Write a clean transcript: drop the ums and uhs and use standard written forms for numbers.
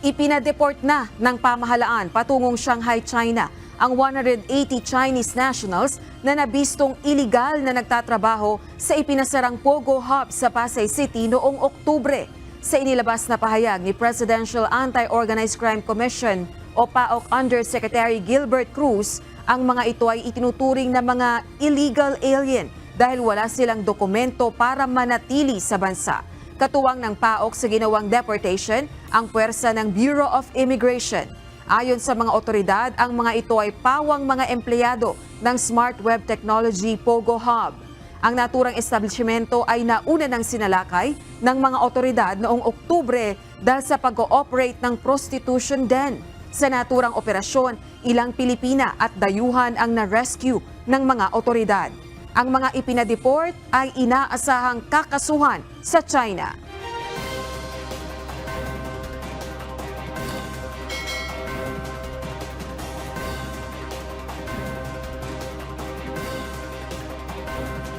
Ipinadeport na ng pamahalaan patungong Shanghai, China ang 180 Chinese nationals na nabistong iligal na nagtatrabaho sa ipinasarang Pogo Hub sa Pasay City noong Oktubre. Sa inilabas na pahayag ni Presidential Anti-Organized Crime Commission o PAOK Undersecretary Gilbert Cruz, ang mga ito ay itinuturing na mga illegal alien dahil wala silang dokumento para manatili sa bansa. Katuwang ng PAOK sa ginawang deportation ang puwersa ng Bureau of Immigration. Ayon sa mga otoridad, ang mga ito ay pawang mga empleyado ng Smart Web Technology Pogo Hub. Ang naturang establishmento ay nauna ng sinalakay ng mga otoridad noong Oktubre dahil sa pag-ooperate ng prostitution den. Sa naturang operasyon, ilang Pilipina at dayuhan ang na-rescue ng mga otoridad. Ang mga ipinadeport ay inaasahang kakasuhan sa China.